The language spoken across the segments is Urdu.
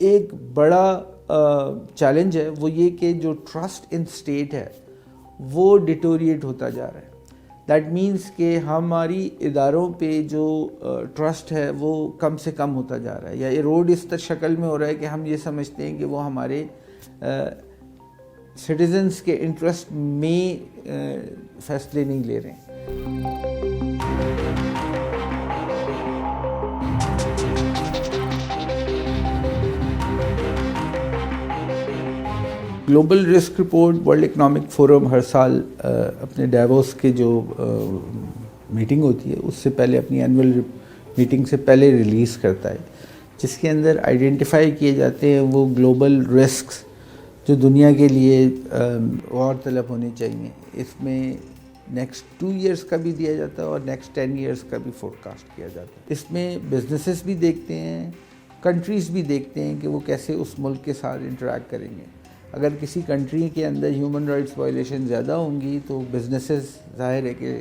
ایک بڑا چیلنج ہے وہ یہ کہ جو ٹرسٹ ان اسٹیٹ ہے وہ ڈیٹوریٹ ہوتا جا رہا ہے. دیٹ مینس کہ ہماری اداروں پہ جو ٹرسٹ ہے وہ کم سے کم ہوتا جا رہا ہے یا ایروڈ اس شکل میں ہو رہا ہے کہ ہم یہ سمجھتے ہیں کہ وہ ہمارے سٹیزنس کے انٹرسٹ میں فیصلے نہیں لے رہے ہیں. Global risk report World Economic Forum ہر سال اپنے ڈیووس کے جو میٹنگ ہوتی ہے اس سے پہلے اپنی اینول میٹنگ سے پہلے ریلیز کرتا ہے، جس کے اندر آئیڈینٹیفائی کیے جاتے ہیں وہ گلوبل رسکس جو دنیا کے لیے غور طلب ہونے چاہیے. اس میں نیکسٹ 2 ایئرس کا بھی دیا جاتا ہے اور نیکسٹ 10 ایئرس کا بھی فور کاسٹ کیا جاتا ہے. اس میں بزنسز بھی دیکھتے ہیں، کنٹریز بھی دیکھتے ہیں کہ وہ کیسے اس ملک کے ساتھ انٹریکٹ کریں گے. اگر کسی کنٹری کے اندر ہیومن رائٹس وائلیشن زیادہ ہوں گی تو بزنسز ظاہر ہے کہ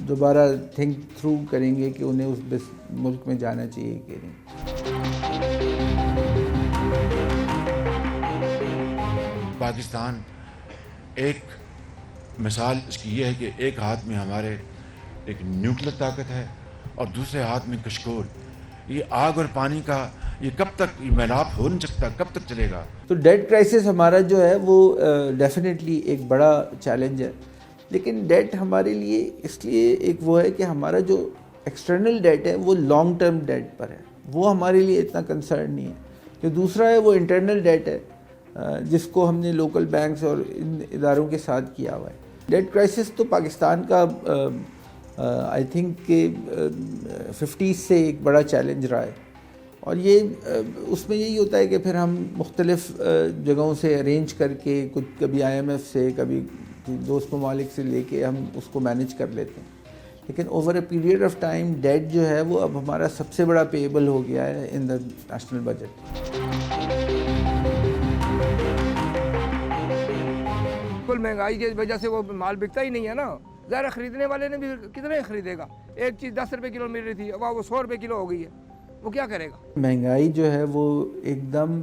دوبارہ تھنک تھرو کریں گے کہ انہیں اس ملک میں جانا چاہیے کہ نہیں. پاکستان ایک مثال اس کی یہ ہے کہ ایک ہاتھ میں ہمارے ایک نیوکلیر طاقت ہے اور دوسرے ہاتھ میں کشکول. یہ آگ اور پانی کا یہ کب تک میلاپ ہو نہیں سکتا، کب تک چلے گا؟ تو ڈیٹ کرائسس ہمارا جو ہے وہ ڈیفینیٹلی ایک بڑا چیلنج ہے، لیکن ڈیٹ ہمارے لیے اس لیے ایک وہ ہے کہ ہمارا جو ایکسٹرنل ڈیٹ ہے وہ لانگ ٹرم ڈیٹ پر ہے، وہ ہمارے لیے اتنا کنسرن نہیں ہے. جو دوسرا ہے وہ انٹرنل ڈیٹ ہے جس کو ہم نے لوکل بینکس اور ان اداروں کے ساتھ کیا ہوا ہے. ڈیٹ کرائسس تو پاکستان کا آئی تھنک کہ 50 سے ایک بڑا چیلنج رہا ہے، اور یہ اس میں یہی ہوتا ہے کہ پھر ہم مختلف جگہوں سے ارینج کر کے کبھی IMF سے کبھی دوست ممالک سے لے کے ہم اس کو مینیج کر لیتے ہیں. لیکن over a period of time that جو ہے وہ اب ہمارا سب سے بڑا پیبل ہو گیا ہے ان دا نیشنل بجٹ. کل مہنگائی کی وجہ سے وہ مال بکتا ہی نہیں ہے نا. ظاہر خریدنے والے نے بھی کتنے خریدے گا؟ ایک چیز 10 روپے کلو مل رہی تھی، اب وہ 100 روپے کلو ہو گئی ہے، وہ کیا کرے گا؟ مہنگائی جو ہے وہ ایک دم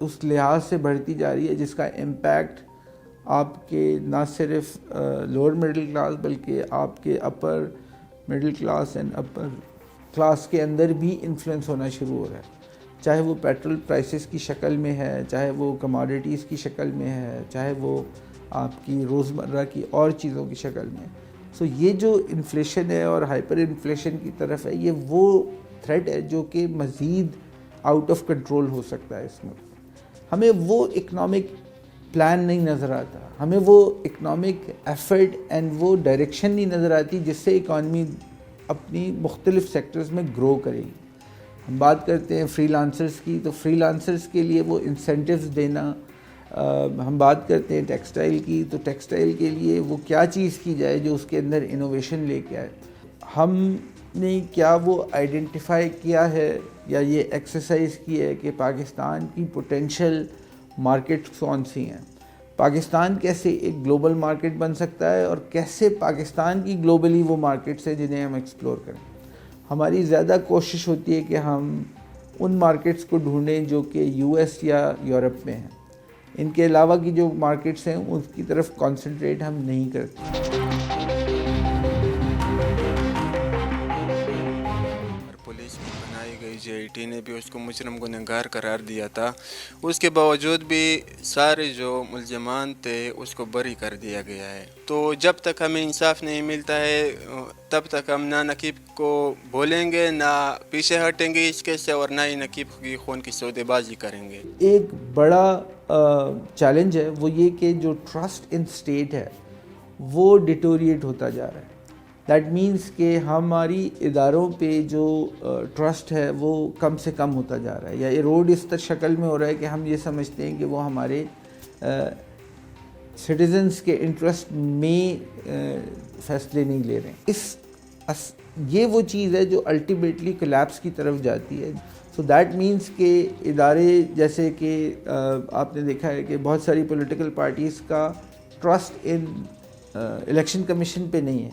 اس لحاظ سے بڑھتی جا رہی ہے جس کا امپیکٹ آپ کے نہ صرف لوور مڈل کلاس بلکہ آپ کے upper middle class and upper class کے اندر بھی انفلوئنس ہونا شروع ہو رہا ہے. چاہے وہ پیٹرول پرائسز کی شکل میں ہے، چاہے وہ کموڈیٹیز کی شکل میں ہے، چاہے وہ آپ کی روزمرہ کی اور چیزوں کی شکل میں. سو یہ جو انفلیشن ہے اور ہائپر انفلیشن کی طرف ہے، یہ وہ تھریٹ ہے جو کہ مزید آؤٹ آف کنٹرول ہو سکتا ہے اس ملک میں. ہمیں وہ اکنامک پلان نہیں نظر آتا، ہمیں وہ اکنامک ایفرٹ اینڈ وہ ڈائریکشن نہیں نظر آتی جس سے اکانومی اپنی مختلف سیکٹرز میں گرو کرے گی. ہم بات کرتے ہیں فری لانسرز کی، تو فری لانسرز کے لیے وہ انسینٹیوز دینا. ہم بات کرتے ہیں ٹیکسٹائل کی، تو ٹیکسٹائل کے لیے وہ کیا چیز کی جائے جو اس کے اندر انوویشن لے کے آئے. ہم نے کیا وہ آئیڈینٹیفائی کیا ہے یا یہ ایکسرسائز کی ہے کہ پاکستان کی پوٹینشیل مارکیٹس کون سی ہیں، پاکستان کیسے ایک گلوبل مارکیٹ بن سکتا ہے، اور کیسے پاکستان کی گلوبلی وہ مارکیٹس ہیں جنہیں ہم ایکسپلور کریں. ہماری زیادہ کوشش ہوتی ہے کہ ہم ان مارکیٹس کو ڈھونڈیں جو کہ US یا یورپ میں ہیں. ان کے علاوہ کی جو مارکیٹس ہیں اس کی طرف کانسنٹریٹ ہم نہیں کرتے. پولیس کی بنائی گئی JIT نے بھی اس کو مجرم گنہگار قرار دیا تھا، اس کے باوجود بھی سارے جو ملزمان تھے اس کو بری کر دیا گیا ہے. تو جب تک ہمیں انصاف نہیں ملتا ہے تب تک ہم نہ نقیب کو بولیں گے، نہ پیچھے ہٹیں گے اس کیس سے، اور نہ ہی نقیب کی خون کی سودے بازی کریں گے. ایک بڑا چیلنج ہے وہ یہ کہ جو ٹرسٹ ان اسٹیٹ ہے وہ ڈیٹوریٹ ہوتا جا رہا ہے. دیٹ مینس کہ ہماری اداروں پہ جو ٹرسٹ ہے وہ کم سے کم ہوتا جا رہا ہے یا ایروڈ اس شکل میں ہو رہا ہے کہ ہم یہ سمجھتے ہیں کہ وہ ہمارے سٹیزنس کے انٹرسٹ میں فیصلے نہیں لے رہے ہیں. یہ وہ چیز ہے جو الٹیمیٹلی کولیپس کی طرف جاتی ہے. سو دیٹ مینس کہ ادارے جیسے کہ آپ نے دیکھا ہے کہ بہت ساری پولیٹیکل پارٹیز کا ٹرسٹ ان الیکشن کمیشن پہ نہیں ہے.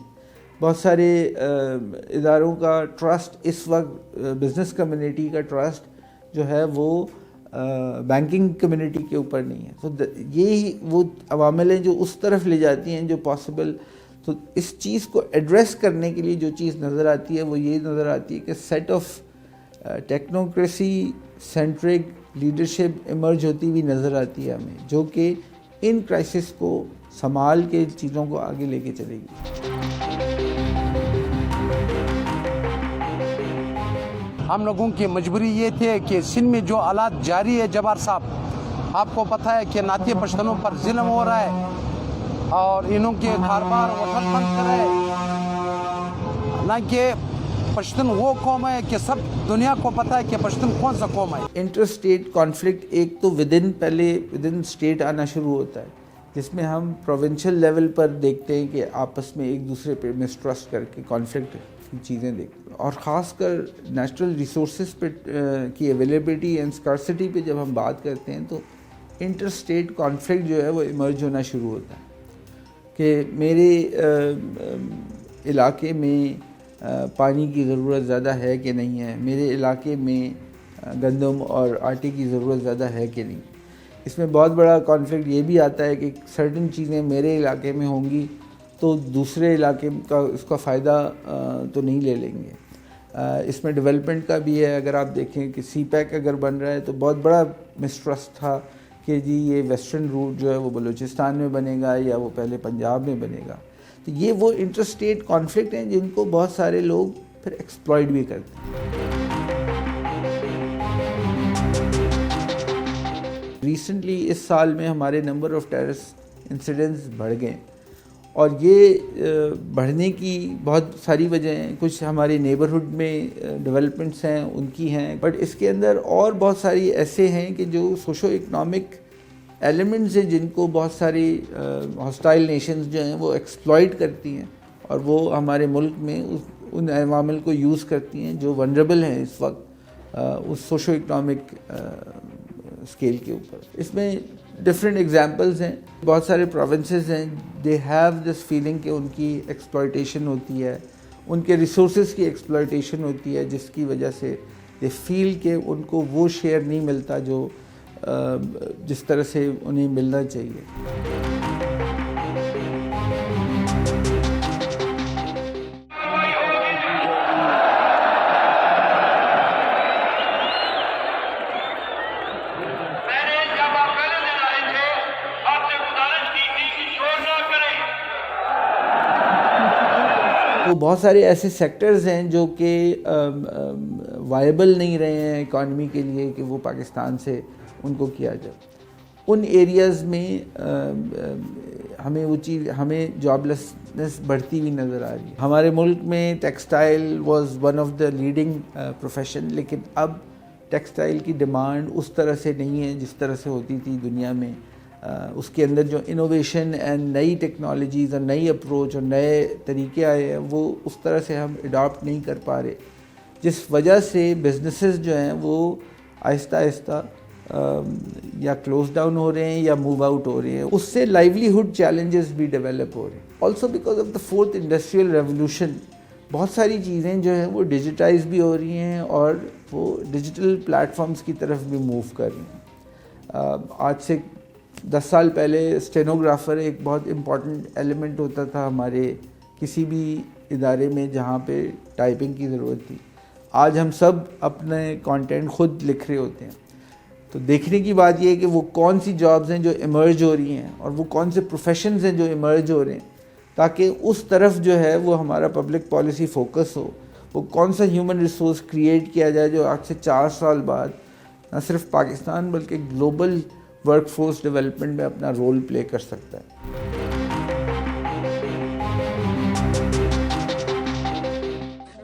بہت سارے اداروں کا ٹرسٹ اس وقت بزنس کمیونٹی کا ٹرسٹ جو ہے وہ بینکنگ کمیونٹی کے اوپر نہیں ہے. تو یہی وہ عوامل ہیں جو اس طرف لے جاتی ہیں جو پاسبل. تو اس چیز کو ایڈریس کرنے کے لیے جو چیز نظر آتی ہے وہ یہ نظر آتی ہے کہ set of technocracy centric leadership emerge ہوتی ہوئی نظر آتی ہے ہمیں, جو کہ ان کرائسس کو سنبھال کے چیزوں کو آگے لے کے چلے گی. ہم لوگوں کی مجبوری یہ تھی کہ سندھ میں جو حالات جاری ہے, جبار صاحب آپ کو پتہ ہے کہ نعتی پشتنوں پر ظلم ہو رہا ہے اور انہوں کے کاروبار وطن بند کر رہے ہیں. نہ کہ پشتون وہ قوم ہے کہ سب دنیا کو پتہ ہے کہ پشتون کون سا قوم ہے. انٹر اسٹیٹ کانفلکٹ ایک تو پہلے ودن اسٹیٹ آنا شروع ہوتا ہے, جس میں ہم پروونشل لیول پر دیکھتے ہیں کہ آپس میں ایک دوسرے پہ مسٹرسٹ کر کے کانفلکٹ کی چیزیں دیکھتے ہیں, اور خاص کر نیچرل ریسورسز پہ کی اویلیبلٹی اینڈ اسکارسٹی پہ جب ہم بات کرتے ہیں تو انٹر اسٹیٹ کانفلکٹ جو ہے وہ ایمرج ہونا شروع ہوتا ہے کہ میرے علاقے میں پانی کی ضرورت زیادہ ہے کہ نہیں ہے, میرے علاقے میں گندم اور آٹے کی ضرورت زیادہ ہے کہ نہیں. اس میں بہت بڑا کانفلکٹ یہ بھی آتا ہے کہ سرٹن چیزیں میرے علاقے میں ہوں گی تو دوسرے علاقے کا اس کا فائدہ تو نہیں لے لیں گے. اس میں ڈیولپمنٹ کا بھی ہے. اگر آپ دیکھیں کہ سی پیک اگر بن رہا ہے تو بہت بڑا مسٹرسٹ تھا کہ جی یہ ویسٹرن روٹ جو ہے وہ بلوچستان میں بنے گا یا وہ پہلے پنجاب میں بنے گا. تو یہ وہ انٹر اسٹیٹ کانفلکٹ ہیں جن کو بہت سارے لوگ پھر ایکسپلائٹ بھی کرتے ہیں. ریسنٹلی اس سال میں ہمارے نمبر آف ٹیررسٹ انسیڈنٹس بڑھ گئے, اور یہ بڑھنے کی بہت ساری وجہ ہیں. کچھ ہمارے نیبرہڈ میں ڈیولپمنٹس ہیں ان کی ہیں, بٹ اس کے اندر اور بہت ساری ایسے ہیں کہ جو سوشو اکنامک ایلیمنٹس ہیں جن کو بہت ساری ہاسٹائل نیشنز جو ہیں وہ ایکسپلائٹ کرتی ہیں, اور وہ ہمارے ملک میں ان عوامل کو یوز کرتی ہیں جو ونربل ہیں اس وقت اس سوشو اکنامک اسکیل کے اوپر. اس میں ڈفرینٹ ایگزامپلز ہیں. بہت سارے پروونسز ہیں دے ہیو دس فیلنگ کہ ان کی ایکسپلائٹیشن ہوتی ہے, ان کے ریسورسز کی ایکسپلائٹیشن ہوتی ہے, جس کی وجہ سے دے فیل کہ ان کو وہ شیئر نہیں ملتا جو جس طرح سے انہیں ملنا چاہیے. تو بہت سارے ایسے سیکٹرز ہیں جو کہ وائبل نہیں رہے ہیں اکانومی کے لیے کہ وہ پاکستان سے ان کو کیا جائے. ان ایریاز میں ہمیں وہ چیز ہمیں جاب لیسنس بڑھتی ہوئی نظر آ رہی ہے. ہمارے ملک میں textile was one of the leading profession, لیکن اب ٹیکسٹائل کی ڈیمانڈ اس طرح سے نہیں ہے جس طرح سے ہوتی تھی دنیا میں. اس کے اندر جو انوویشن اینڈ نئی ٹیکنالوجیز اور نئی اپروچ اور نئے طریقے آئے ہیں وہ اس طرح سے ہم اڈاپٹ نہیں کر پا رہے, جس وجہ سے بزنسز جو ہیں وہ آہستہ آہستہ یا کلوز ڈاؤن ہو رہے ہیں یا موو آؤٹ ہو رہے ہیں. اس سے لائیولیہڈ چیلنجز بھی ڈیولپ ہو رہے ہیں. Also because of the fourth industrial revolution بہت ساری چیزیں جو ہیں وہ ڈیجیٹائز بھی ہو رہی ہیں اور وہ ڈیجیٹل پلیٹفارمز کی طرف بھی موو کر رہی ہیں. آج سے 10 سال پہلے اسٹینوگرافر ایک بہت امپورٹنٹ ایلیمنٹ ہوتا تھا ہمارے کسی بھی ادارے میں جہاں پہ ٹائپنگ کی ضرورت تھی. آج ہم سب اپنے کانٹینٹ خود لکھ رہے ہوتے ہیں. تو دیکھنے کی بات یہ ہے کہ وہ کون سی جابز ہیں جو ایمرج ہو رہی ہیں اور وہ کون سے پروفیشنز ہیں جو ایمرج ہو رہے ہیں, تاکہ اس طرف جو ہے وہ ہمارا پبلک پالیسی فوکس ہو. وہ کون سا ہیومن ریسورس کریٹ کیا جائے جو آج سے 4 سال بعد نہ صرف پاکستان بلکہ گلوبل ورک فورس ڈیولپمنٹ میں اپنا رول پلے کر سکتا ہے.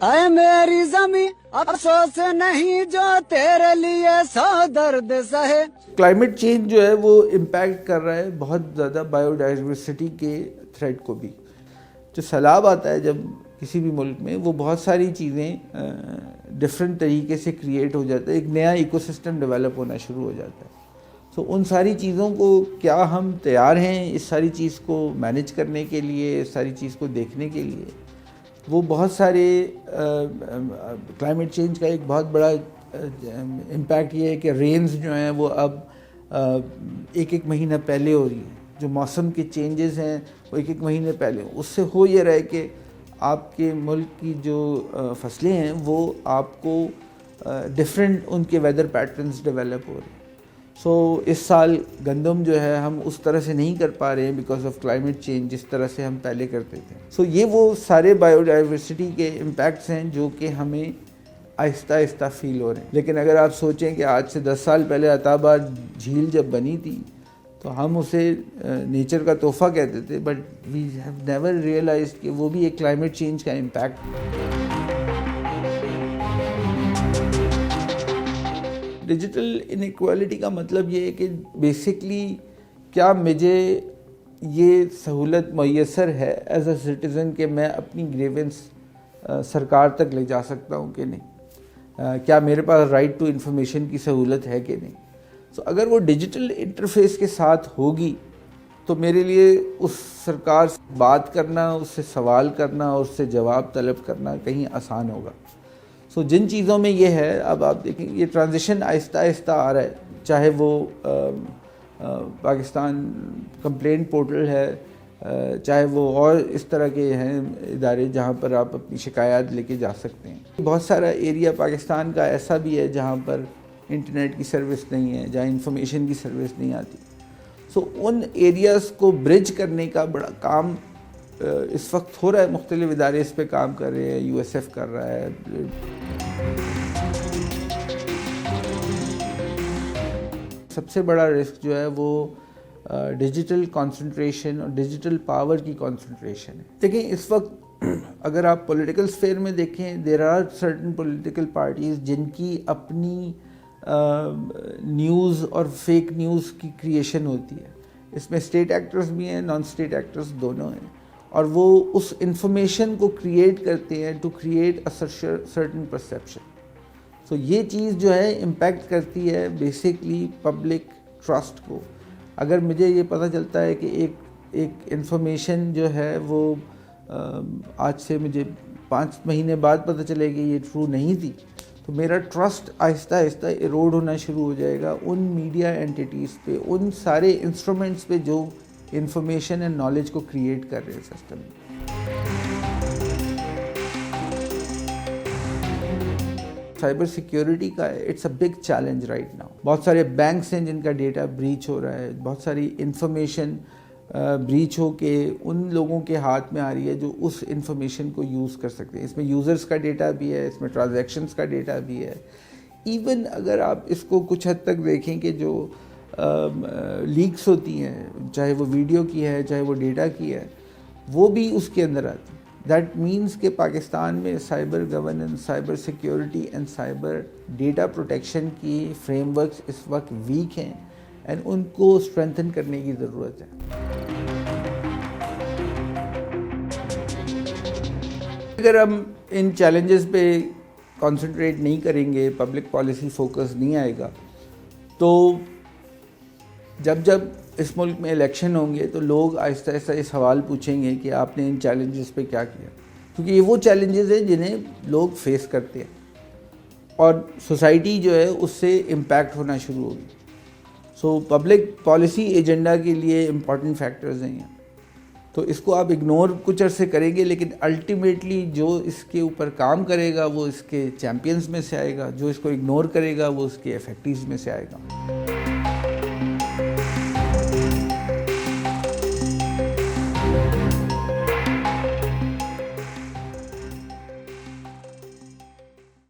اے میری زمین افسوس نہیں جو تیرے لیے سو درد سہے. کلائمیٹ چینج جو ہے وہ امپیکٹ کر رہا ہے بہت زیادہ بایو ڈائیورسٹی کے تھریڈ کو بھی. جو سیلاب آتا ہے جب کسی بھی ملک میں وہ بہت ساری چیزیں ڈفرینٹ طریقے سے کریٹ ہو جاتا ہے, ایک نیا ایکو سسٹم ڈیولپ ہونا شروع ہو جاتا ہے. تو ان ساری چیزوں کو کیا ہم تیار ہیں اس ساری چیز کو مینیج کرنے کے لیے, اس ساری چیز کو دیکھنے کے لیے. وہ بہت سارے کلائمیٹ چینج کا ایک بہت بڑا امپیکٹ یہ ہے کہ رینز جو ہیں وہ اب ایک مہینہ پہلے ہو رہی ہیں. جو موسم کے چینجز ہیں وہ ایک مہینے پہلے. اس سے ہو یہ رہا ہے کہ آپ کے ملک کی جو فصلیں ہیں وہ آپ کو ڈفرینٹ ان کے ویدر پیٹرنز ڈیولپ ہو رہے ہیں. سو اس سال گندم جو ہے ہم اس طرح سے نہیں کر پا رہے ہیں بیکاز آف کلائمیٹ چینج جس طرح سے ہم پہلے کرتے تھے. سو یہ وہ سارے بایو ڈائیورسٹی کے امپیکٹس ہیں جو کہ ہمیں آہستہ آہستہ فیل ہو رہے ہیں. لیکن اگر آپ سوچیں کہ آج سے 10 سال پہلے عطا آباد جھیل جب بنی تھی تو ہم اسے نیچر کا تحفہ کہتے تھے, but we have never realized کہ وہ بھی ایک کلائمیٹ چینج کا امپیکٹ. ڈیجیٹل انیکوالٹی کا مطلب یہ ہے کہ بیسکلی کیا مجھے یہ سہولت میسر ہے ایز اے سٹیزن کہ میں اپنی گریونس سرکار تک لے جا سکتا ہوں کہ نہیں, کیا میرے پاس رائٹ ٹو انفارمیشن کی سہولت ہے کہ نہیں. سو اگر وہ ڈیجیٹل انٹرفیس کے ساتھ ہوگی تو میرے لیے اس سرکار سے بات کرنا, اس سے سوال کرنا اور اس سے جواب طلب کرنا کہیں آسان ہوگا. سو جن چیزوں میں یہ ہے, اب آپ دیکھیں یہ ٹرانزیشن آہستہ آہستہ آ رہا ہے, چاہے وہ پاکستان کمپلینٹ پورٹل ہے, چاہے وہ اور اس طرح کے ہیں ادارے جہاں پر آپ اپنی شکایات لے کے جا سکتے ہیں. بہت سارا ایریا پاکستان کا ایسا بھی ہے جہاں پر انٹرنیٹ کی سروس نہیں ہے, جہاں انفارمیشن کی سروس نہیں آتی. سو ان ایریاز کو برج کرنے کا بڑا کام اس وقت ہو رہا ہے. مختلف ادارے اس پہ کام کر رہے ہیں, یو ایس ایف کر رہا ہے. سب سے بڑا رسک جو ہے وہ ڈیجیٹل کانسنٹریشن اور ڈیجیٹل پاور کی کانسنٹریشن ہے. دیکھیں اس وقت اگر آپ پولیٹیکل اسفیئر میں دیکھیں, there are certain political parties جن کی اپنی نیوز اور فیک نیوز کی کریشن ہوتی ہے. اس میں اسٹیٹ ایکٹرز بھی ہیں, نان اسٹیٹ ایکٹرز دونوں ہیں, اور وہ اس انفارمیشن کو کریٹ کرتے ہیں to create a certain perception. So یہ چیز جو ہے امپیکٹ کرتی ہے بیسکلی پبلک ٹرسٹ کو. اگر مجھے یہ پتہ چلتا ہے کہ ایک انفارمیشن جو ہے وہ آج سے مجھے 5 مہینے بعد پتہ چلے گی یہ ٹرو نہیں تھی, تو میرا ٹرسٹ آہستہ آہستہ ایروڈ ہونا شروع ہو جائے گا ان میڈیا اینٹیٹیز پہ, ان سارے انسٹرومنٹس پہ جو انفارمیشن اینڈ نالج کو کریٹ کر رہے ہیں سسٹم میں. سائبر سیکیورٹی کا it's a big challenge right now. بہت سارے بینکس ہیں جن کا ڈیٹا بریچ ہو رہا ہے, بہت ساری انفارمیشن بریچ ہو کے ان لوگوں کے ہاتھ میں آ رہی ہے جو اس انفارمیشن کو یوز کر سکتے ہیں. اس میں یوزرز کا ڈیٹا بھی ہے, اس میں ٹرانزیکشنز کا ڈیٹا بھی ہے. ایون اگر آپ اس کو کچھ حد تک دیکھیں کہ جو لیکس ہوتی ہیں, چاہے وہ ویڈیو کی ہے چاہے وہ ڈیٹا کی ہے, وہ بھی اس کے اندر آتی. دیٹ مینس کہ پاکستان میں cyber governance, cyber security and cyber data protection کی فریم ورکس اس وقت ویک ہیں اینڈ ان کو اسٹرینتھن کرنے کی ضرورت ہے. اگر ہم ان چیلنجز پہ کانسنٹریٹ نہیں کریں گے, پبلک پالیسی فوکس نہیں آئے گا, تو جب اس ملک میں الیکشن ہوں گے تو لوگ آہستہ آہستہ یہ سوال پوچھیں گے کہ آپ نے ان چیلنجز پہ کیا کیا, کیونکہ یہ وہ چیلنجز ہیں جنہیں لوگ فیس کرتے ہیں اور سوسائٹی جو ہے اس سے امپیکٹ ہونا شروع ہوگی. سو پبلک پالیسی ایجنڈا کے لیے امپورٹنٹ فیکٹرز ہیں. تو اس کو آپ اگنور کچھ عرصے کریں گے, لیکن الٹیمیٹلی جو اس کے اوپر کام کرے گا وہ اس کے چیمپئنز میں سے آئے گا, جو اس کو اگنور کرے گا وہ اس کے افیکٹیز میں سے آئے گا.